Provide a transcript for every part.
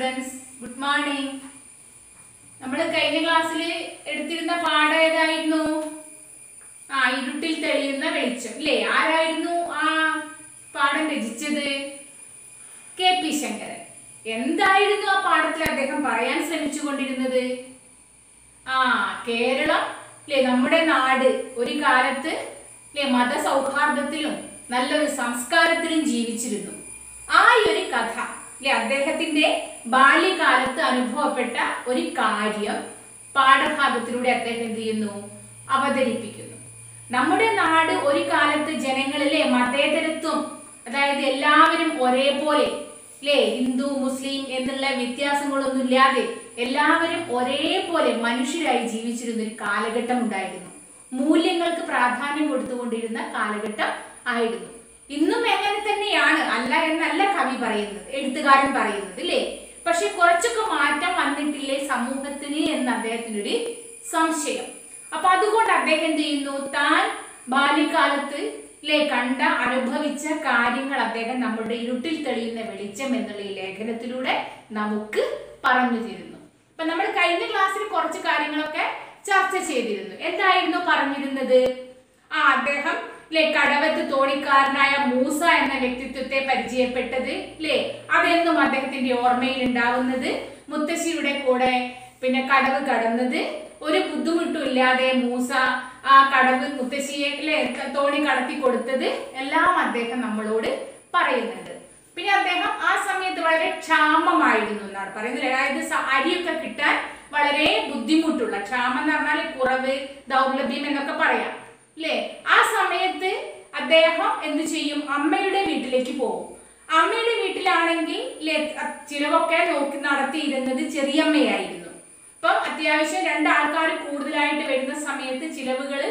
Students, good morning. നമ്മൾ കഴിഞ്ഞ ക്ലാസ്സിൽ എടുത്തിരുന്ന പാഠം ഏതായിരുന്നു? ഇരുട്ടിൽ തെളിയുന്ന വെളിച്ചം അല്ലേ? ആരായിരുന്നു ആ പാഠം രചിച്ചത്? കെ.പി. ശങ്കരൻ. എന്തായിരുന്നു ആ പാഠത്തിൽ അദ്ദേഹം പറയാൻ ശ്രമിച്ചുകൊണ്ടിരുന്നത്? കേരളം അല്ലേ, നമ്മുടെ നാട് ഒരു കാലത്ത് അല്ലേ മതസൗഹാർദ്ദത്തിലും നല്ലൊരു സംസ്കാരത്തിലും ജീവിച്ചിരുന്നു. ആ ഒരു കഥ അല്ലെ, അദ്ദേഹത്തിന്റെ ബാല്യകാലത്ത് അനുഭവപ്പെട്ട ഒരു കാര്യം പാഠഭാഗത്തിലൂടെ അദ്ദേഹം എന്ത് ചെയ്യുന്നു? അവതരിപ്പിക്കുന്നു. നമ്മുടെ നാട് ഒരു കാലത്ത് ജനങ്ങളിലെ മതേതരത്വം, അതായത് എല്ലാവരും ഒരേപോലെ അല്ലേ, ഹിന്ദു മുസ്ലിം എന്നുള്ള വ്യത്യാസങ്ങളൊന്നും ഇല്ലാതെ എല്ലാവരും ഒരേപോലെ മനുഷ്യരായി ജീവിച്ചിരുന്ന ഒരു കാലഘട്ടം ഉണ്ടായിരുന്നു. മൂല്യങ്ങൾക്ക് പ്രാധാന്യം കൊടുത്തുകൊണ്ടിരുന്ന കാലഘട്ടം ആയിരുന്നു. ഇന്നും എങ്ങനെ തന്നെയാണ്, അല്ല എന്നല്ല കവി പറയുന്നത്, എഴുത്തുകാരൻ പറയുന്നത് അല്ലേ. പക്ഷെ കുറച്ചൊക്കെ മാറ്റം വന്നിട്ടില്ലേ സമൂഹത്തിന് എന്ന് അദ്ദേഹത്തിനൊരു സംശയം. അപ്പൊ അതുകൊണ്ട് അദ്ദേഹം എന്ത് ചെയ്യുന്നു? താൻ ബാല്യകാലത്ത് അല്ലേ കണ്ട അനുഭവിച്ച കാര്യങ്ങൾ അദ്ദേഹം നമ്മുടെ ഇരുട്ടിൽ തെളിയുന്ന വെളിച്ചം എന്നുള്ള ഈ ലേഖനത്തിലൂടെ നമുക്ക് പറഞ്ഞു തരുന്നു. അപ്പൊ നമ്മൾ കഴിഞ്ഞ ക്ലാസ്സിൽ കുറച്ച് കാര്യങ്ങളൊക്കെ ചർച്ച ചെയ്തിരുന്നു. എന്തായിരുന്നു പറഞ്ഞിരുന്നത്? അദ്ദേഹം അല്ലെ കടവത്ത് തോണിക്കാരനായ മൂസ എന്ന വ്യക്തിത്വത്തെ പരിചയപ്പെട്ടത് അല്ലെ, അതെന്നും അദ്ദേഹത്തിന്റെ ഓർമ്മയിൽ ഉണ്ടാവുന്നത്. മുത്തശ്ശിയുടെ കൂടെ പിന്നെ കടവ് കടന്നത്, ഒരു ബുദ്ധിമുട്ടും ഇല്ലാതെ മൂസ ആ കടവ് മുത്തശ്ശിയെ അല്ലെ തോണി കടത്തി കൊടുത്തത് എല്ലാം അദ്ദേഹം നമ്മളോട് പറയുന്നുണ്ട്. പിന്നെ അദ്ദേഹം ആ സമയത്ത് വളരെ ക്ഷാമമായിരുന്നു എന്നാണ് പറയുന്നത്. അതായത് അരിയൊക്കെ കിട്ടാൻ വളരെ ബുദ്ധിമുട്ടുള്ള, ക്ഷാമം എന്ന് പറഞ്ഞാൽ കുറവ്, ദൗർലഭ്യം എന്നൊക്കെ പറയാം അല്ലേ. ആ സമയത്ത് അദ്ദേഹം എന്ത് ചെയ്യും? അമ്മയുടെ വീട്ടിലേക്ക് പോകും. അമ്മയുടെ വീട്ടിലാണെങ്കിൽ ചിലവൊക്കെ നോക്കി നടത്തിയിരുന്നത് ചെറിയമ്മയായിരുന്നു. അപ്പം അത്യാവശ്യം രണ്ടാൾക്കാർ കൂടുതലായിട്ട് വരുന്ന സമയത്ത് ചിലവുകൾ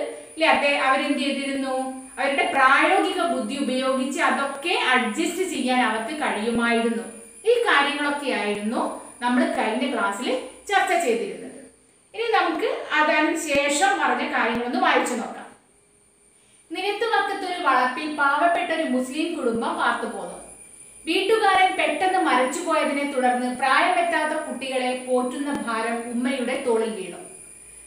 അവരെന്ത് ചെയ്തിരുന്നു? അവരുടെ പ്രായോഗിക ബുദ്ധി ഉപയോഗിച്ച് അതൊക്കെ അഡ്ജസ്റ്റ് ചെയ്യാൻ അവർക്ക് കഴിയുമായിരുന്നു. ഈ കാര്യങ്ങളൊക്കെ ആയിരുന്നു നമ്മൾ കഴിഞ്ഞ ക്ലാസ്സിൽ ചർച്ച ചെയ്തിരുന്നത്. ഇനി നമുക്ക് അതിന് ശേഷം പറഞ്ഞ കാര്യങ്ങളൊന്ന് വായിച്ചു നോക്കാം. നിരത്തുവക്കത്തൊരു വളപ്പിൽ പാവപ്പെട്ട ഒരു മുസ്ലിം കുടുംബം പാർത്തുപോന്നു. വീട്ടുകാരൻ പെട്ടെന്ന് മരിച്ചുപോയതിനെ തുടർന്ന് പ്രായമെത്താത്ത കുട്ടികളെ പോറ്റുന്ന ഭാരം ഉമ്മയുടെ തോളിൽ വീണു.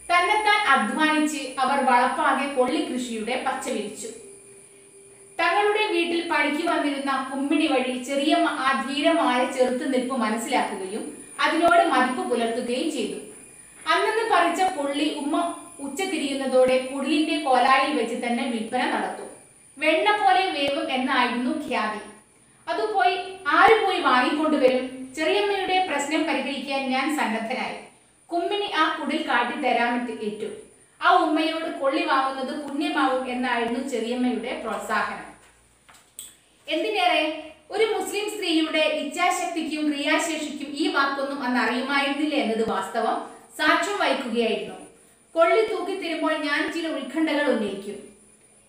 തന്നെത്താൻ അധ്വാനിച്ച് അവർ വളപ്പാകെ കൊള്ളിക്കൃഷിയുടെ പച്ച വിരിച്ചു. തങ്ങളുടെ വീട്ടിൽ പണിക്ക് വന്നിരുന്ന കുമ്മിണി വഴി ചെറിയമ്മ ആ ധീരമായ ചെറുത്തുനിൽപ്പ് മനസ്സിലാക്കുകയും അതിനോട് മതിപ്പ് പുലർത്തുകയും ചെയ്തു. അന്നു പറിച്ച കൊള്ളി ഉമ്മ ഉച്ച തിരിയുന്നതോടെ കുടിലിന്റെ കോലായിൽ വെച്ച് തന്നെ വിൽപ്പന നടത്തും. വെണ്ണ പോലെ വേവും എന്നായിരുന്നു ഖ്യാതി. ആര് പോയി വാങ്ങിക്കൊണ്ടുവരും? ചെറിയമ്മയുടെ പ്രശ്നം പരിഹരിക്കാൻ ഞാൻ സന്നദ്ധനായി. കുമ്മിണി ആ കുടിൽ കാട്ടിത്തരാമെന്ന് ഏറ്റു. ആ ഉമ്മയോട് കൊള്ളി വാങ്ങുന്നത് പുണ്യമാവും എന്നായിരുന്നു ചെറിയമ്മയുടെ പ്രോത്സാഹനം. എന്തിനേറെ, ഒരു മുസ്ലിം സ്ത്രീയുടെ ഇച്ഛാശക്തിക്കും ക്രിയാശേഷിക്കും ഈ വാക്കൊന്നും അന്ന് അറിയുമായിരുന്നില്ല എന്നത് വാസ്തവം സാക്ഷ്യം വഹിക്കുകയായിരുന്നു. കൊള്ളി തൂക്കി തരുമ്പോൾ ഞാൻ ചില ഉത്കണ്ഠകൾ ഉന്നയിക്കും.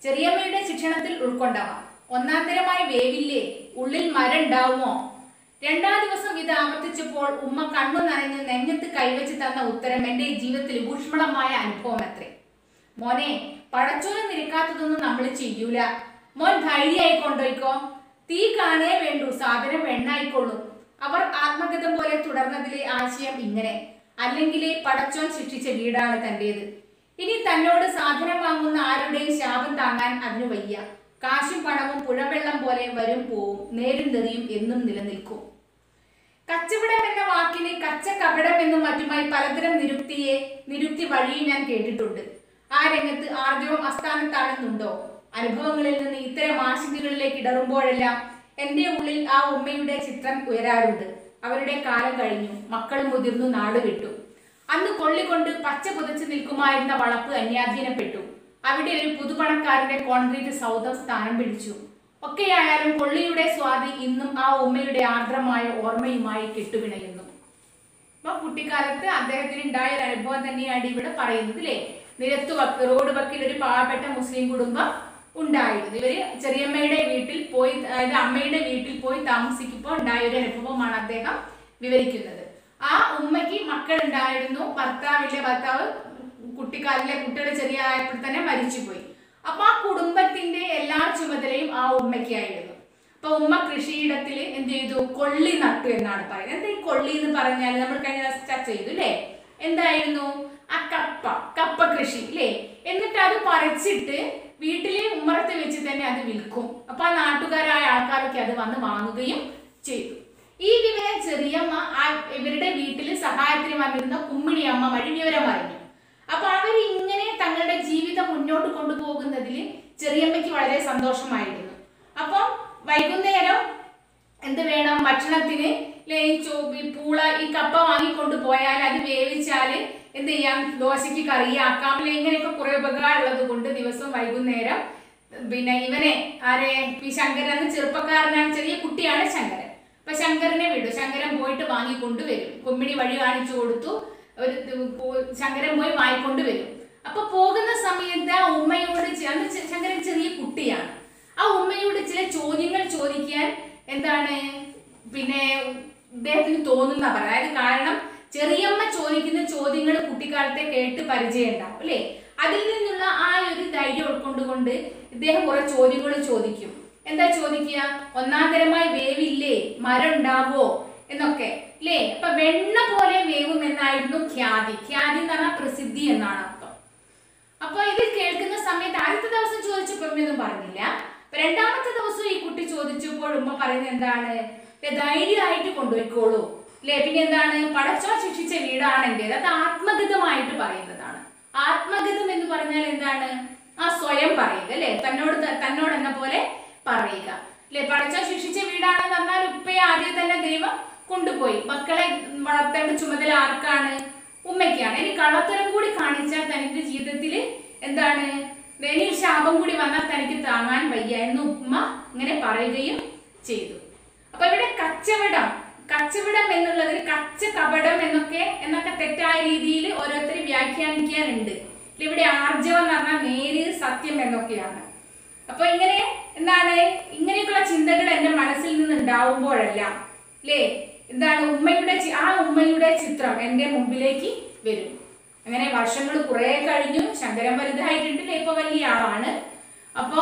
ചെറിയമ്മയുടെ ശിക്ഷണത്തിൽ ഉൾക്കൊണ്ടവ. ഒന്നാന്തരമായി വേവില്ലേ? ഉള്ളിൽ മരം ഉണ്ടാവുമോ? രണ്ടാം ദിവസം ഇത് ആവർത്തിച്ചപ്പോൾ ഉമ്മ കണ്ണു നനഞ്ഞ് നെഞ്ഞത്ത് കൈവച്ച് തന്ന ഉത്തരം എന്റെ ജീവിതത്തിൽ ഊഷ്മളമായ അനുഭവം അത്രേ. മോനെ, പടച്ചോനെ നിരക്കാത്തതൊന്നും നമ്മൾ ചെയ്യൂല. മോൻ ധൈര്യമായി കൊണ്ടുപോയിക്കോ. തീ കാണേ വേണ്ടു, സാധനം വെണ്ണായിക്കൊള്ളും. അവർ ആത്മഗതം പോലെ തുടർന്നതിലെ ആശയം ഇങ്ങനെ: അല്ലെങ്കിൽ പടച്ചോൻ ശിക്ഷിച്ച വീടാണ് തന്റേത്. ഇനി തന്നോട് സാധനം വാങ്ങുന്ന ആരുടെയും ശാപം താങ്ങാൻ അതിനു വയ്യ. കാശും പണവും പുഴവെള്ളം പോലെ വരും പോവും, നേരും നെറിയും എന്നും നിലനിൽക്കും. കച്ചവടം എന്ന വാക്കിന് കച്ചകപടം എന്നും മറ്റുമായി പലതരം നിരുക്തി വഴിയും ഞാൻ കേട്ടിട്ടുണ്ട്. ആ രംഗത്ത് ആർജവം അസ്ഥാനത്താണെന്നുണ്ടോ? അനുഭവങ്ങളിൽ നിന്ന് ഇത്തരം ആശങ്കകളിലേക്ക് ഇടറുമ്പോഴെല്ലാം എന്റെ ഉള്ളിൽ ആ ഉമ്മയുടെ ചിത്രം ഉയരാറുണ്ട്. അവരുടെ കാലം കഴിഞ്ഞു, മക്കൾ മുതിർന്നു, നാട് വിട്ടു. അന്ന് കൊള്ളിക്കൊണ്ട് പച്ച പുതച്ചു നിൽക്കുമായിരുന്ന വളപ്പ് അന്യാധീനപ്പെട്ടു. അവിടെ ഒരു പുതുപണക്കാരന്റെ കോൺക്രീറ്റ് സൗധം സ്ഥാനം പിടിച്ചു. ഒക്കെയായാലും കൊള്ളിയുടെ സ്വാതി ഇന്നും ആ ഉമ്മയുടെ ആർദ്രമായ ഓർമ്മയുമായി കെട്ടുപിണയുന്നു. അപ്പൊ കുട്ടിക്കാലത്ത് അദ്ദേഹത്തിന് ഉണ്ടായ ഒരു അനുഭവം തന്നെയാണ് ഇവിടെ പറയുന്നത് അല്ലേ. റോഡ് വക്കിൽ ഒരു പാവപ്പെട്ട മുസ്ലിം കുടുംബം ഉണ്ടായിരുന്നു. ഇവര് ചെറിയമ്മയുടെ വീട്ടിൽ പോയി, അതായത് അമ്മയുടെ വീട്ടിൽ പോയി താമസിക്കുമ്പോൾ ഉണ്ടായ ഒരു അനുഭവമാണ് അദ്ദേഹം വിവരിക്കുന്നത്. ആ ഉമ്മയ്ക്ക് മക്കൾ ഉണ്ടായിരുന്നു. ഭർത്താവ് കുട്ടികൾ ചെറിയ ആയപ്പോൾ തന്നെ മരിച്ചുപോയി. അപ്പൊ ആ കുടുംബത്തിന്റെ എല്ലാ ചുമതലയും ആ ഉമ്മയ്ക്കായിരുന്നു. അപ്പൊ ഉമ്മ കൃഷിയിടത്തിൽ എന്ത് ചെയ്തു, കൊള്ളി നട്ടു എന്നാണ് പറയുന്നത്. എന്താ ഈ കൊള്ളി എന്ന് പറഞ്ഞാൽ നമ്മൾ കഴിഞ്ഞ ദിവസം ചർച്ച ചെയ്തു അല്ലേ? എന്തായിരുന്നു ആ കപ്പ കൃഷി അല്ലേ? എന്നിട്ട് അത് പറിച്ചിട്ട് വീട്ടിലെ ഉമ്മറത്ത് വെച്ച് തന്നെ അത് വിൽക്കും. അപ്പൊ ആ നാട്ടുകാരായ ആൾക്കാരൊക്കെ അത് വന്ന് വാങ്ങുകയും ചെയ്തു. ഈ വിവരം ചെറിയമ്മ ഇവരുടെ വീട്ടിൽ സഹായത്തിന് വന്നിരുന്ന കുമ്മിണി അമ്മ വഴി വിവരം അറിഞ്ഞു. അപ്പൊ അവരിങ്ങനെ തങ്ങളുടെ ജീവിതം മുന്നോട്ട് കൊണ്ടുപോകുന്നതിൽ ചെറിയമ്മയ്ക്ക് വളരെ സന്തോഷമായിരുന്നു. അപ്പം വൈകുന്നേരം എന്ത് വേണം, ഭക്ഷണത്തിന് പൂള ഈ കപ്പ വാങ്ങിക്കൊണ്ട് പോയാൽ അത് വേവിച്ചാൽ എന്ത് ചെയ്യാം, ദോശയ്ക്ക് കറിയാക്കാം അല്ലെ, ഇങ്ങനെയൊക്കെ കുറെ ഉപകാരമുള്ളത് കൊണ്ട് ദിവസവും വൈകുന്നേരം പിന്നെ ഇവനെ ഈ ശങ്കരൻ എന്ന് ചെറുപ്പക്കാരനാണ്, ചെറിയ കുട്ടിയാണ് ശങ്കരൻ. അപ്പൊ ശങ്കരനെ വിടും, ശങ്കരൻ പോയിട്ട് വാങ്ങിക്കൊണ്ട് വരും. കുമ്മിണി വഴി കാണിച്ചു കൊടുത്തു, ശങ്കരൻ പോയി വാങ്ങിക്കൊണ്ട് വരും. അപ്പൊ പോകുന്ന സമയത്ത് ആ ഉമ്മയോട്, അന്ന് ശങ്കരൻ ചെറിയ കുട്ടിയാണ്, ആ ഉമ്മയോട് ചില ചോദ്യങ്ങൾ ചോദിക്കാൻ എന്താണ് പിന്നെ ഇദ്ദേഹത്തിന് തോന്നുന്ന പറയാം. അതായത് കാരണം ചെറിയമ്മ ചോദിക്കുന്ന ചോദ്യങ്ങൾ കുട്ടിക്കാലത്തെ കേട്ട് പരിചയം ഉണ്ടാവും അല്ലെ? അതിൽ നിന്നുള്ള ആ ഒരു ധൈര്യം ഉൾക്കൊണ്ടുകൊണ്ട് ഇദ്ദേഹം കുറെ ചോദ്യങ്ങൾ ചോദിക്കും. എന്താ ചോദിക്കുക? ഒന്നാം തരമായി വേവില്ലേ, മരം ഉണ്ടാവോ എന്നൊക്കെ അല്ലേ? അപ്പൊ വെണ്ണ പോലെ വേവും എന്നായിരുന്നു ഖ്യാതി. ഖ്യാതി എന്ന് പറഞ്ഞാൽ പ്രസിദ്ധി എന്നാണ് അർത്ഥം. അപ്പൊ ഇത് കേൾക്കുന്ന സമയത്ത് ആദ്യത്തെ ദിവസം ചോദിച്ചപ്പോൾ ഒന്നും പറഞ്ഞില്ല. രണ്ടാമത്തെ ദിവസം ഈ കുട്ടി ചോദിച്ചപ്പോൾ ഉമ്മ പറയുന്നത് എന്താണ്, ധൈര്യമായിട്ട് കൊണ്ടുപോയിക്കോളൂ അല്ലെ. പിന്നെ എന്താണ്, പടച്ചോൻ ശിക്ഷിച്ച വീടാണ് എന്റേത്. അത് ആത്മഗതമായിട്ട് പറയുന്നതാണ്. ആത്മഗതം എന്ന് പറഞ്ഞാൽ എന്താണ്, ആ സ്വയം പറയുക അല്ലെ, തന്നോട് എന്ന പോലെ പറയുക അല്ലെ. പടച്ചോൻ ശിക്ഷിച്ച വീടാണെന്ന് പറഞ്ഞാൽ ഉപ്പയെ ആദ്യം തന്നെ ദൈവം കൊണ്ടുപോയി. മക്കളെ വളർത്തേണ്ട ചുമതല ആർക്കാണ്? ഉമ്മയ്ക്കാണ്. ഇനി കള്ളത്തരം കൂടി കാണിച്ചാൽ തനിക്ക് ജീവിതത്തിൽ എന്താണ്, ഇനി ശാപം കൂടി വന്നാൽ തനിക്ക് താങ്ങാൻ വയ്യ എന്ന് ഉമ്മ ഇങ്ങനെ പറയുകയും ചെയ്തു. അപ്പൊ ഇവിടെ കച്ചവടം എന്നുള്ളതിൽ കപടം എന്നൊക്കെ തെറ്റായ രീതിയിൽ ഓരോരുത്തർ വ്യാഖ്യാനിക്കാനുണ്ട്. ഇവിടെ ആർജവം എന്ന് പറഞ്ഞാൽ നേര്, സത്യം എന്നൊക്കെയാണ്. അപ്പൊ ഇങ്ങനെ എന്താണ്, ഇങ്ങനെയൊക്കെയുള്ള ചിന്തകൾ എന്റെ മനസ്സിൽ നിന്ന് ഉണ്ടാവുമ്പോഴെല്ലാം അല്ലേ എന്താണ്, ഉമ്മയുടെ ചിത്രം എന്റെ മുമ്പിലേക്ക് വരും. അങ്ങനെ വർഷങ്ങൾ കുറെ കഴിഞ്ഞു, ശങ്കരൻ വലുതായിട്ടുണ്ട്, ഇപ്പൊ വലിയ ആളാണ്. അപ്പൊ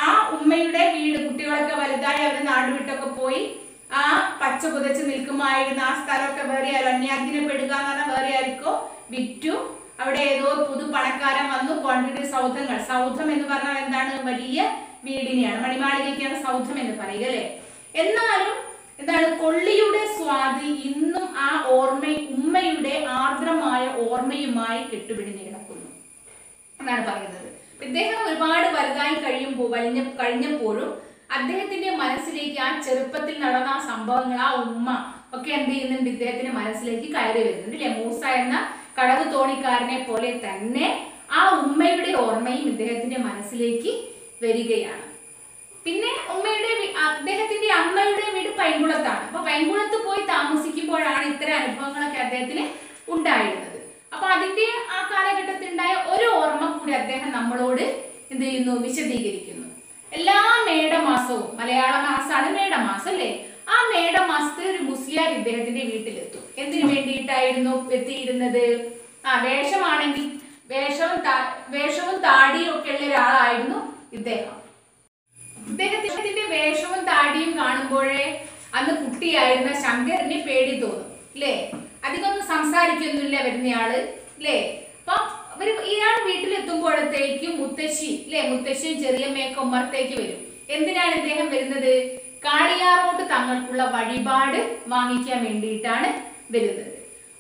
ആ ഉമ്മയുടെ വീട്, കുട്ടികളൊക്കെ വലുതായി അവർ നാടുവിട്ടൊക്കെ പോയി. ആ പച്ച പുതച്ച് നിൽക്കുമായിരുന്ന ആ സ്ഥലമൊക്കെ വേറെ ആരും, അന്യാധീനപ്പെടുക എന്ന് പറഞ്ഞാൽ വേറെ ആർക്കോ വിറ്റു. അവിടെ ഏതോ പുതു പണക്കാരൻ വന്നു കോൺക്രീറ്റ് സൗധം എന്ന് പറഞ്ഞാൽ എന്താണ്, വലിയ വീടിനെയാണ്, മണിമാളികയ്ക്കാണ് സൗധം എന്ന് പറയുക അല്ലെ. എന്നാലും എന്താണ്, കൊള്ളിയുടെ സ്വാതി ഇന്നും ആ ഉമ്മയുടെ ആർദ്രമായ ഓർമ്മയുമായി കെട്ടുപിടിഞ്ഞ് കിടക്കുന്നു എന്നാണ് പറയുന്നത്. ഇദ്ദേഹം ഒരുപാട് വലുതായി കഴിഞ്ഞപ്പോഴും അദ്ദേഹത്തിന്റെ മനസ്സിലേക്ക് ആ ചെറുപ്പത്തിൽ നടന്ന ആ സംഭവങ്ങൾ, ആ ഉമ്മ ഒക്കെ എന്ത് ചെയ്യുന്നുണ്ട്, ഇദ്ദേഹത്തിന്റെ മനസ്സിലേക്ക് കയറി വരുന്നുണ്ട് അല്ലെ. മൂസ എന്ന കടവ് തോണിക്കാരനെ പോലെ തന്നെ ആ ഉമ്മയുടെ ഓർമ്മയും ഇദ്ദേഹത്തിന്റെ മനസ്സിലേക്ക് വരികയാണ്. പിന്നെ അദ്ദേഹത്തിന്റെ അമ്മയുടെ വീട് പൈങ്കുളത്താണ്. അപ്പൊ പൈങ്കുളത്ത് പോയി താമസിക്കുമ്പോഴാണ് ഇത്തരം അനുഭവങ്ങളൊക്കെ അദ്ദേഹത്തിന് ഉണ്ടായിരുന്നത്. അപ്പൊ അതിന്റെ ആ കാലഘട്ടത്തിൽ ഉണ്ടായ ഒരു ഓർമ്മ കൂടി അദ്ദേഹം നമ്മളോട് എന്ത് ചെയ്യുന്നു, വിശദീകരിക്കുന്നു. എല്ലാ മേടമാസവും, മലയാള മാസമാണ് മേടമാസം അല്ലെ, ആ മേടമാസത്തിൽ ഒരു മുസ്ലിയാർ ഇദ്ദേഹത്തിന്റെ വീട്ടിലെത്തും. എന്തിനു വേണ്ടിയിട്ടായിരുന്നു എത്തിയിരുന്നത്? വേഷമാണെങ്കിൽ വേഷവും താടിയും ഒക്കെ ഉള്ള ഒരാളായിരുന്നു ഇദ്ദേഹം. ഇദ്ദേഹത്തിന്റെ വേഷവും താടിയും കാണുമ്പോഴേ അന്ന് കുട്ടിയായിരുന്ന ശങ്കരന് പേടി തോന്നും അല്ലേ. അധികമൊന്നും സംസാരിക്കൊന്നുമില്ല വരുന്നയാള് അല്ലേ. അപ്പൊ ഇയാൾ വീട്ടിലെത്തുമ്പോഴത്തേക്കും മുത്തശ്ശിയും ചെറിയമ്മയൊക്കെ ഉമ്മറത്തേക്ക് വരും. എന്തിനാണ് ഇദ്ദേഹം വരുന്നത്? കാളിയാറോട്ട് തങ്ങൾക്കുള്ള വഴിപാട് വാങ്ങിക്കാൻ വേണ്ടിയിട്ടാണ് വരുന്നത്.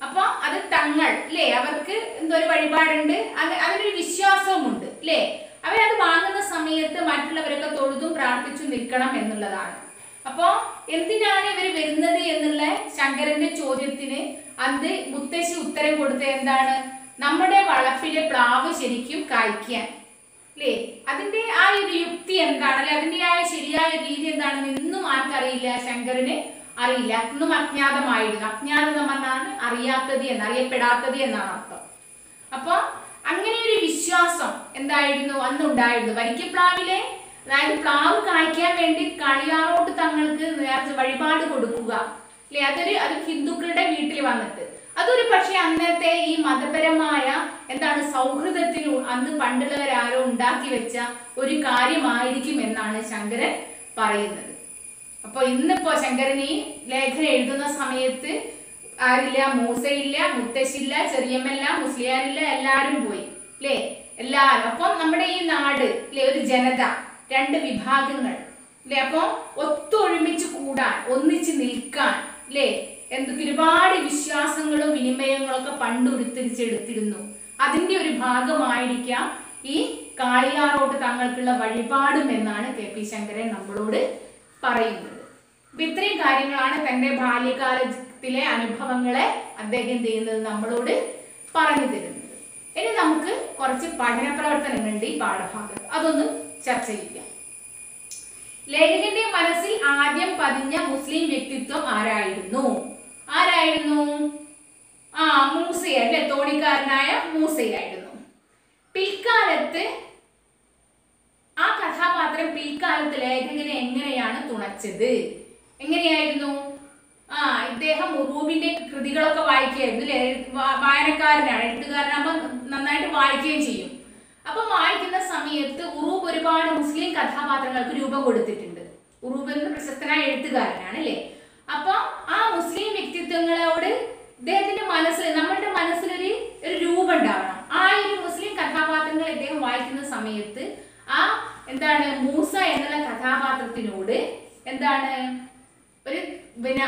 അപ്പൊ അത് തങ്ങൾ അല്ലേ, അവർക്ക് എന്തോ ഒരു വഴിപാടുണ്ട്, അതിനൊരു വിശ്വാസവുമുണ്ട് അല്ലേ. അവരത് വാങ്ങുന്ന സമയത്ത് മറ്റുള്ളവരൊക്കെ തൊഴുതും പ്രാർത്ഥിച്ചു നിൽക്കണം എന്നുള്ളതാണ്. അപ്പോ എന്തിനാണ് ഇവർ വരുന്നത് എന്നുള്ള ശങ്കരന്റെ ചോദ്യത്തിന് അന്ന് മുത്തശ്ശി ഉത്തരം കൊടുത്തത് എന്താണ്, നമ്മുടെ വളപ്പിലെ പ്ലാവ് ശരിക്കും കായ്ക്കാൻ അല്ലേ. അതിന്റെ ആ ഒരു യുക്തി എന്താണ്, അല്ലെ അതിന്റെ ആ ശരിയായ രീതി എന്താണെന്ന് ഇന്നും ആർക്കറിയില്ല, ശങ്കരന് അറിയില്ല. ഇന്നും അജ്ഞാതമായിരുന്നു. അജ്ഞാതം എന്നാണ് അറിയാത്തത് അറിയപ്പെടാത്തത് എന്നാണ് അർത്ഥം. അപ്പൊ അങ്ങനെ ഒരു വിശ്വാസം എന്തായിരുന്നു അന്നുണ്ടായിരുന്നു. വരിക്കപ്ലാവിലെ, അതായത് പ്ലാവ് കായ്ക്കാൻ വേണ്ടി കാളിയാറോട്ട് തങ്ങൾക്ക് നേർച്ച വഴിപാട് കൊടുക്കുക അല്ലെ. അത് ഹിന്ദുക്കളുടെ വീട്ടിൽ വന്നിട്ട് അതൊരു പക്ഷെ അന്നത്തെ ഈ മതപരമായ എന്താണ് സൗഹൃദത്തിന് അന്ന് പണ്ടുള്ളവരാരോ ഉണ്ടാക്കി വെച്ച ഒരു കാര്യമായിരിക്കും എന്നാണ് ശങ്കരൻ പറയുന്നത്. അപ്പൊ ഇന്നിപ്പോ ശങ്കരൻ ഈ ലേഖനം എഴുതുന്ന സമയത്ത് ആരില്ല, മൂസയില്ല, മുത്തശ്ശില്ല, ചെറിയമ്മല്ല, മുസ്ലിയാരില്ല, എല്ലാരും പോയി അല്ലേ, എല്ലാരും. അപ്പം നമ്മുടെ ഈ നാട് അല്ലെ, ഒരു ജനത, രണ്ട് വിഭാഗങ്ങൾ അല്ലെ, അപ്പൊ ഒത്തൊരുമിച്ച് കൂടാൻ, ഒന്നിച്ച് നിൽക്കാൻ അല്ലെ, എന്തൊക്കെ ഒരുപാട് വിശ്വാസങ്ങളും വിനിമയങ്ങളും ഒക്കെ പണ്ട് ഉരുത്തിരിച്ചെടുത്തിരുന്നു. അതിന്റെ ഒരു ഭാഗമായിരിക്കാം ഈ കാളിയാറോട്ട് തങ്ങൾക്കുള്ള വഴിപാടും എന്നാണ് KP ശങ്കരൻ നമ്മളോട് പറയുന്നത്. അപ്പൊ ഇത്രയും കാര്യങ്ങളാണ് തന്റെ ബാല്യകാലത്തിലെ അനുഭവങ്ങളെ അദ്ദേഹം ചെയ്യുന്നത് നമ്മളോട് പറഞ്ഞു തരുന്നത്. ഇനി നമുക്ക് കുറച്ച് പഠന പ്രവർത്തനങ്ങളുണ്ട് ഈ പാഠഭാഗത്ത്, അതൊന്ന് ചർച്ച ചെയ്യാം. ലേഖകന്റെ മനസ്സിൽ ആദ്യം പതിഞ്ഞ മുസ്ലിം വ്യക്തിത്വം ആരായിരുന്നു? മൂസയല്ലേ, തോണിക്കാരനായ മൂസയായിരുന്നു. പിൽക്കാലത്ത് ആ കഥാപാത്രം പിൽക്കാലത്ത് ലേഖകനെ എങ്ങനെയാണ് തുണച്ചത്? എങ്ങനെയായിരുന്നു? ഇദ്ദേഹം ഉറൂബിന്റെ കൃതികളൊക്കെ വായിക്കുകയായിരുന്നു അല്ലെ, വായനക്കാരനാണ്, എഴുത്തുകാരനാകുമ്പോൾ നന്നായിട്ട് വായിക്കുകയും ചെയ്യും. അപ്പൊ വായിക്കുന്ന സമയത്ത് ഉറൂബ് ഒരുപാട് മുസ്ലിം കഥാപാത്രങ്ങൾക്ക് രൂപം കൊടുത്തിട്ടുണ്ട്. ഉറൂബ് എന്ന പ്രശസ്തനായ എഴുത്തുകാരനാണ് അല്ലെ. അപ്പൊ ആ മുസ്ലിം വ്യക്തിത്വങ്ങളോട് ഇദ്ദേഹത്തിന്റെ മനസ്സിൽ, നമ്മളുടെ മനസ്സിലൊരു രൂപം ഉണ്ടാവണം. ആ ഒരു മുസ്ലിം കഥാപാത്രങ്ങൾ ഇദ്ദേഹം വായിക്കുന്ന സമയത്ത് മൂസ എന്നുള്ള കഥാപാത്രത്തിനോട്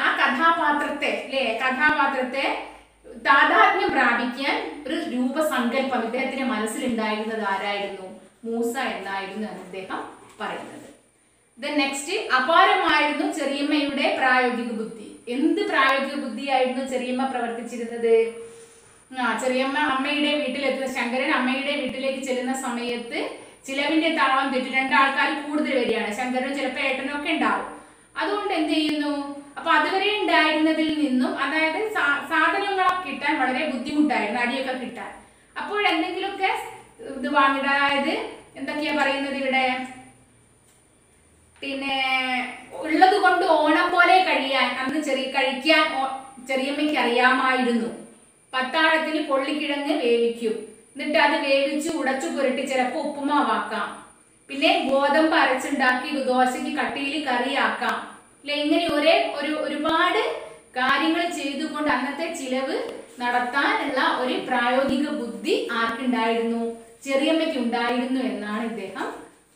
ആ കഥാപാത്രത്തെ താദാത്മ്യം പ്രാപിക്കാൻ ഒരു രൂപസങ്കല്പം ഇദ്ദേഹത്തിന്റെ മനസ്സിലുണ്ടായിരുന്നത് ആരായിരുന്നു? മൂസ എന്നായിരുന്നു എന്ന് ഇദ്ദേഹം പറയുന്നത്. നെക്സ്റ്റ്, അപാരമായിരുന്നു ചെറിയമ്മയുടെ പ്രായോഗിക ബുദ്ധി. എന്ത് പ്രായോഗിക ബുദ്ധിയായിരുന്നു ചെറിയമ്മ പ്രവർത്തിച്ചിരുന്നത്? ചെറിയമ്മ അമ്മയുടെ വീട്ടിലെത്തുന്ന, ശങ്കരൻ അമ്മയുടെ വീട്ടിലേക്ക് ചെല്ലുന്ന സമയത്ത് ചിലവിന്റെ താളം തെറ്റി രണ്ടാൾക്കാർ കൂടുതൽ വരികയാണ്. ശങ്കരനും ചിലപ്പോൾ ഏട്ടനും ഒക്കെ ഉണ്ടാവും. അതുകൊണ്ട് എന്ത് ചെയ്യുന്നു? അപ്പൊ അതുവരെ ഉണ്ടായിരുന്നതിൽ നിന്നും, അതായത് സാധനങ്ങളൊക്കെ കിട്ടാൻ വളരെ ബുദ്ധിമുട്ടായിരുന്നു, അടിയൊക്കെ കിട്ടാൻ. അപ്പോൾ എന്തെങ്കിലുമൊക്കെ ഇത് വാങ്ങിട, അതായത് എന്തൊക്കെയാ പറയുന്നത് ഇവിടെ, പിന്നെ ഉള്ളത് കൊണ്ട് ഓണം പോലെ കഴിയാൻ അന്ന് കഴിക്കാൻ ചെറിയമ്മയ്ക്ക് അറിയാമായിരുന്നു. പത്താഴത്തിന് പൊള്ളിക്കിഴങ്ങ് വേവിക്കും, എന്നിട്ട് അത് വേവിച്ച് ഉടച്ചു പുരട്ടി ചിലപ്പോൾ ഉപ്പുമാവാക്കാം. പിന്നെ ഗോതമ്പ് അരച്ചുണ്ടാക്കി ദോശയ്ക്ക് കട്ടിയിൽ കറിയാക്കാം അല്ലെ. ഇങ്ങനെ ഒരുപാട് കാര്യങ്ങൾ ചെയ്തുകൊണ്ട് അന്നത്തെ ചിലവ് നടത്താനുള്ള ഒരു പ്രായോഗിക ബുദ്ധി ആർക്കുണ്ടായിരുന്നു? ചെറിയമ്മയ്ക്ക് ഉണ്ടായിരുന്നു എന്നാണ് ഇദ്ദേഹം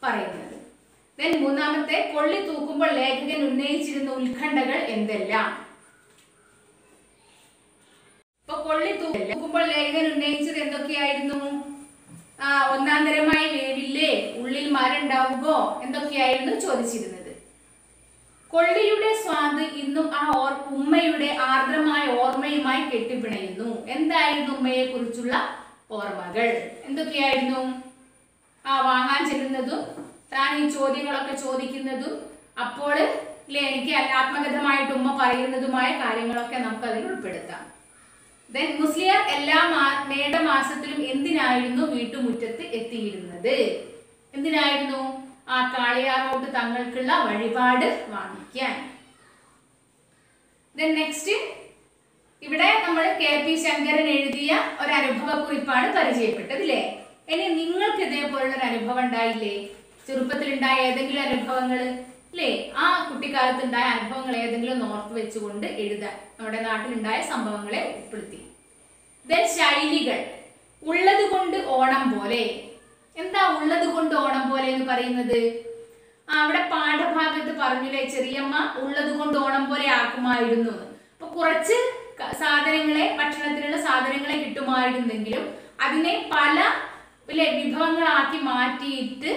പറയുന്നത്. മൂന്നാമത്തെ, കൊള്ളി തൂക്കുമ്പോൾ ലേഖകൻ ഉന്നയിച്ചിരുന്ന ഉത്കണ്ഠകൾ എന്തെല്ലാം? ഇപ്പൊ കൊള്ളി തൂക്കുമ്പോൾ ലേഖകൻ ഉന്നയിച്ചത് എന്തൊക്കെയായിരുന്നു? ഒന്നാം തരമായി വേവില്ലേ, ഉള്ളിൽ മരണ്ടാവുകോ, എന്തൊക്കെയായിരുന്നു ചോദിച്ചിരുന്നത്. കൊള്ളിയുടെ സ്വാദ് ഇന്നും ആ ഉമ്മയുടെ ആർദ്രമായ ഓർമ്മയുമായി കെട്ടിപ്പിണയുന്നു. എന്തായിരുന്നു ഉമ്മയെ കുറിച്ചുള്ള ഓർമ്മകൾ? എന്തൊക്കെയായിരുന്നു? വാങ്ങാൻ ചെല്ലുന്നതും താൻ ഈ ചോദ്യങ്ങളൊക്കെ ചോദിക്കുന്നതും അപ്പോൾ എനിക്ക് ആത്മകഥമായിട്ട് ഉമ്മ പറയുന്നതുമായ കാര്യങ്ങളൊക്കെ നമുക്ക് അതിൽ ഉൾപ്പെടുത്താം. മുസ്ലിയാർ എല്ലാ മേടമാസത്തിലും എന്തിനായിരുന്നു വീട്ടുമുറ്റത്ത് എത്തിയിരുന്നത്? എന്തിനായിരുന്നു? ആ കാളിയാറോട്ട് തങ്ങൾക്കുള്ള വഴിപാട് വാങ്ങിക്കാൻ. നെക്സ്റ്റ്, ഇവിടെ നമ്മൾ KP ശങ്കരൻ എഴുതിയ ഒരു അനുഭവ കുറിപ്പാണ് പരിചയപ്പെട്ടത് അല്ലേ. ഇനി നിങ്ങൾക്ക് ഇതേപോലുള്ള ഒരു അനുഭവം ഉണ്ടായില്ലേ? ചെറുപ്പത്തിലുണ്ടായ ഏതെങ്കിലും അനുഭവങ്ങൾ അല്ലേ, ആ കുട്ടിക്കാലത്ത് ഉണ്ടായ അനുഭവങ്ങൾ ഏതെങ്കിലും ഓർത്ത് വെച്ചുകൊണ്ട് എഴുതാൻ, നമ്മുടെ നാട്ടിലുണ്ടായ സംഭവങ്ങളെ ഉൾപ്പെടുത്തി. ശൈലികൾ, ഉള്ളത് കൊണ്ട് ഓണം പോലെ. എന്താ ഉള്ളത് കൊണ്ട് ഓണം പോലെ എന്ന് പറയുന്നത്? അവിടെ പാഠഭാഗത്ത് പറഞ്ഞില്ലേ, ചെറിയമ്മ ഉള്ളത് കൊണ്ട് ഓണം പോലെ ആക്കുമായിരുന്നു. അപ്പൊ കുറച്ച് സാധനങ്ങളെ, ഭക്ഷണത്തിനുള്ള സാധനങ്ങളെ കിട്ടുമായിരുന്നെങ്കിലും അതിനെ പല വിഭവങ്ങളാക്കി മാറ്റിയിട്ട്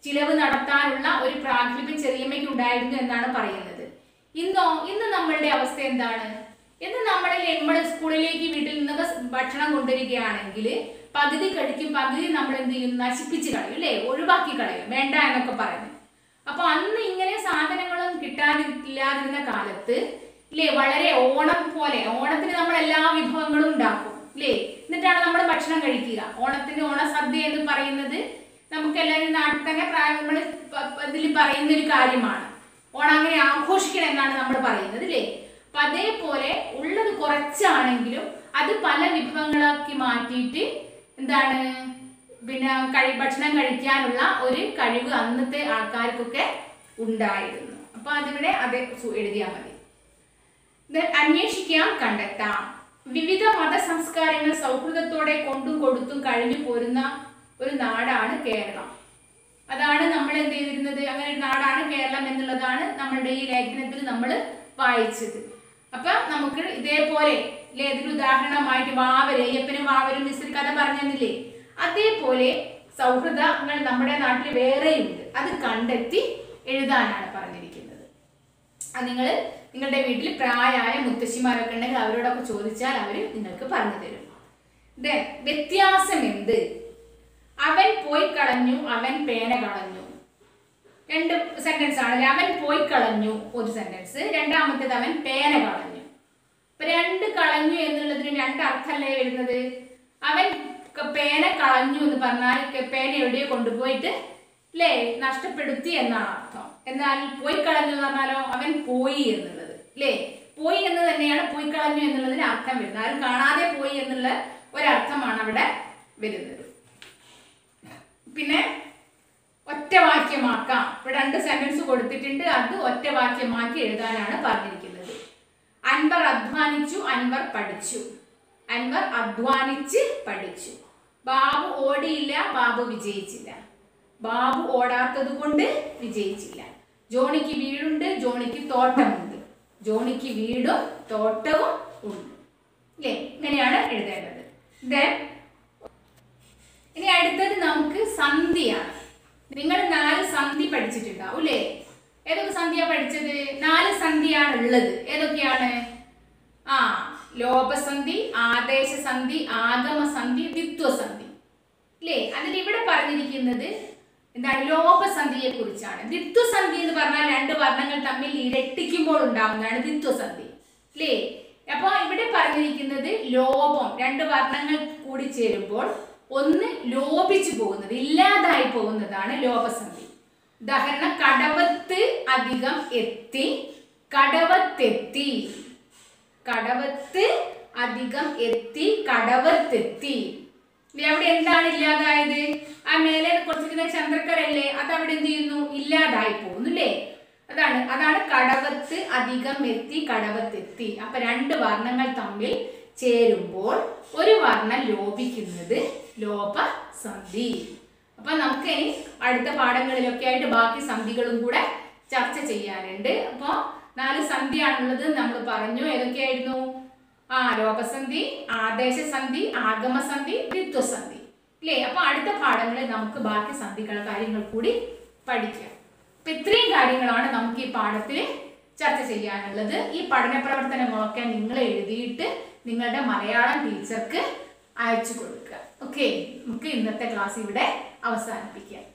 ചിലവ് നടത്താനുള്ള ഒരു പ്രാഗൽഭ്യം ചെറിയമ്മയ്ക്ക് ഉണ്ടായിരുന്നു എന്നാണ് പറയുന്നത്. ഇന്ന് നമ്മളുടെ അവസ്ഥ എന്താണ്? ഇന്ന് നമ്മൾ സ്കൂളിലേക്ക് വീട്ടിൽ നിന്നൊക്കെ ഭക്ഷണം കൊണ്ടുവരികയാണെങ്കിൽ പകുതി കഴിക്കും, പകുതി നമ്മൾ എന്ത് ചെയ്യും? നശിപ്പിച്ച് കളയും അല്ലേ, ഒഴിവാക്കി കളയും, വേണ്ട എന്നൊക്കെ പറഞ്ഞു. അപ്പൊ അന്ന് ഇങ്ങനെ സാധനങ്ങളും കിട്ടാനില്ലാതിരുന്ന കാലത്ത് അല്ലേ, വളരെ ഓണം പോലെ, ഓണത്തിന് നമ്മൾ എല്ലാ വിഭവങ്ങളും ഉണ്ടാക്കും അല്ലേ, എന്നിട്ടാണ് നമ്മൾ ഭക്ഷണം കഴിക്കുക. ഓണത്തിന് ഓണസദ്യ എന്ന് പറയുന്നത് നമുക്ക് എല്ലാവരും നാട്ടിൽ തന്നെ നമ്മൾ ഇതിൽ പറയുന്ന ഒരു കാര്യമാണ്. ഓണം അങ്ങനെ ആഘോഷിക്കണം എന്നാണ് നമ്മൾ പറയുന്നത് അല്ലേ. അപ്പൊ അതേപോലെ ഉള്ളത് കുറച്ചാണെങ്കിലും അത് പല വിഭവങ്ങളാക്കി മാറ്റിയിട്ട് ഭക്ഷണം കഴിക്കാനുള്ള ഒരു കഴിവ് അന്നത്തെ ആൾക്കാർക്കൊക്കെ ഉണ്ടായിരുന്നു. അപ്പൊ അതിവിടെ അത് എഴുതിയാൽ മതി. അന്വേഷിക്കാം, കണ്ടെത്താം. വിവിധ മത സംസ്കാരങ്ങൾ സൗഹൃദത്തോടെ കൊണ്ടും കൊടുത്തും കഴിഞ്ഞു പോരുന്ന ഒരു നാടാണ് കേരളം. അതാണ് നമ്മൾ എന്ത് ചെയ്തിരുന്നത്, അങ്ങനെ ഒരു നാടാണ് കേരളം എന്നുള്ളതാണ് നമ്മളുടെ ഈ ലേഖനത്തിൽ നമ്മൾ വായിച്ചത്. അപ്പൊ നമുക്ക് ഇതേപോലെ ഇതിന് ഉദാഹരണമായിട്ട് വാവര്, അയ്യപ്പനും വാവരും മിസ്ത്രി കഥ പറഞ്ഞില്ലേ, അതേപോലെ സൗഹൃദങ്ങൾ നമ്മുടെ നാട്ടിൽ വേറെയുണ്ട്. അത് കണ്ടെത്തി എഴുതാനാണ് പറഞ്ഞിരിക്കുന്നത്. അത് നിങ്ങളുടെ വീട്ടിൽ പ്രായമായ മുത്തശ്ശിമാരൊക്കെ ഉണ്ടെങ്കിൽ അവരോടൊക്കെ ചോദിച്ചാൽ അവർ നിങ്ങൾക്ക് പറഞ്ഞു തരും. വ്യത്യാസം എന്ത്? അവൻ പോയി കളഞ്ഞു, അവൻ പേന കളഞ്ഞു. 2 സെന്റൻസ് ആണല്ലേ. അവൻ പോയി കളഞ്ഞു ഒരു സെന്റൻസ്, രണ്ടാമത്തേത് അവൻ പേന കളഞ്ഞു. ഇപ്പൊ 2 കളഞ്ഞു എന്നുള്ളതിന് 2 അർത്ഥമല്ലേ വരുന്നത്. അവൻ പേന കളഞ്ഞു എന്ന് പറഞ്ഞാൽ പേന എവിടെയോ കൊണ്ടുപോയിട്ട് അല്ലേ നഷ്ടപ്പെടുത്തി എന്നാണ് അർത്ഥം. എന്നാൽ പോയി കളഞ്ഞു എന്ന് പറഞ്ഞാലോ അവൻ പോയി എന്നുള്ളത് അല്ലേ, പോയി എന്ന് തന്നെയാണ് പോയി കളഞ്ഞു എന്നുള്ളതിന് അർത്ഥം വരുന്നത്. ആരും കാണാതെ പോയി എന്നുള്ള ഒരർത്ഥമാണ് അവിടെ വരുന്നത്. പിന്നെ ഒറ്റവാക്യമാക്കാം. ഇവിടെ 2 സെന്റൻസ് കൊടുത്തിട്ടുണ്ട്, അത് ഒറ്റവാക്യമാക്കി എഴുതാനാണ് പറഞ്ഞിരിക്കുന്നത്. അൻവർ അധ്വാനിച്ചു, അൻവർ പഠിച്ചു. അൻവർ അധ്വാനിച്ച് പഠിച്ചു. ബാബു ഓടിയില്ല, ബാബു വിജയിച്ചില്ല. ബാബു ഓടാത്തത് കൊണ്ട് വിജയിച്ചില്ല. ജോണിക്ക് വീടുണ്ട്, ജോണിക്ക് തോട്ടമുണ്ട്. ജോണിക്ക് വീടും തോട്ടവും ഉണ്ട്. അല്ലേ, ഇങ്ങനെയാണ് എഴുതേണ്ടത്. ഇനി അടുത്തത് നമുക്ക് സന്ധിയാണ്. നിങ്ങൾ 4 സന്ധി പഠിച്ചിട്ടുണ്ടാവും അല്ലേ. ഏതൊക്കെ സന്ധിയാ പഠിച്ചത്? 4 സന്ധിയാണ് ഉള്ളത്. ഏതൊക്കെയാണ്? ലോപസന്ധി, ആദേശസന്ധി, ആഗമസന്ധി, ദ്വിത്വസന്ധി അല്ലേ. അതിലിവിടെ പറഞ്ഞിരിക്കുന്നത് എന്താണ്? ലോപസന്ധിയെ കുറിച്ചാണ്. ദ്വിത്വസന്ധി എന്ന് പറഞ്ഞാൽ 2 വർണ്ണങ്ങൾ തമ്മിൽ ഇരട്ടിക്കുമ്പോൾ ഉണ്ടാവുന്നതാണ് ദ്വിത്വസന്ധി അല്ലേ. അപ്പൊ ഇവിടെ പറഞ്ഞിരിക്കുന്നത് ലോപം, 2 വർണ്ണങ്ങൾ കൂടി ചേരുമ്പോൾ ഒന്ന് ലോപിച്ചു പോകുന്നത്, ഇല്ലാതായി പോകുന്നതാണ് ലോപസന്ധി. ഉദാഹരണം, കടവത്ത് അധികം എത്തി, കടവത്തെത്തി. കടവത്ത് അധികം എത്തി, കടവത്തെത്തി. അവിടെ എന്താണ് ഇല്ലാതായത്? ആ മേലെ കുറച്ചിരിക്കുന്ന ചന്ദ്രക്കരല്ലേ, അത് അവിടെ എന്ത് ചെയ്യുന്നു? ഇല്ലാതായി പോകുന്നു അല്ലേ. അതാണ് കടവത്ത് അധികം എത്തി, കടവത്തെത്തി. അപ്പൊ 2 വർണ്ണങ്ങൾ തമ്മിൽ ചേരുമ്പോൾ ഒരു വർണ്ണം ലോപിക്കുന്നത് ലോപസന്ധി. അപ്പൊ നമുക്ക് ഇനി അടുത്ത പാഠങ്ങളിലൊക്കെ ആയിട്ട് ബാക്കി സന്ധികളും കൂടെ ചർച്ച ചെയ്യാനുണ്ട്. അപ്പൊ 4 സന്ധിയാണുള്ളത് നമ്മൾ പറഞ്ഞു. ഏതൊക്കെയായിരുന്നു? ലോപസന്ധി, ആദേശസന്ധി, ആഗമസന്ധി, ദ്വിത്വസന്ധി അല്ലേ. അപ്പൊ അടുത്ത പാഠങ്ങളിൽ നമുക്ക് ബാക്കി കാര്യങ്ങൾ കൂടി പഠിക്കാം. അപ്പൊ ഇത്രയും കാര്യങ്ങളാണ് നമുക്ക് ഈ പാഠത്തിൽ ചർച്ച ചെയ്യാനുള്ളത്. ഈ പഠന പ്രവർത്തനങ്ങളൊക്കെ നിങ്ങൾ എഴുതിയിട്ട് നിങ്ങളുടെ മലയാളം ടീച്ചർക്ക് അയച്ചു കൊടുക്കുക. ഓക്കെ, നമുക്ക് ഇന്നത്തെ ക്ലാസ് ഇവിടെ അവസാനിപ്പിക്കാം.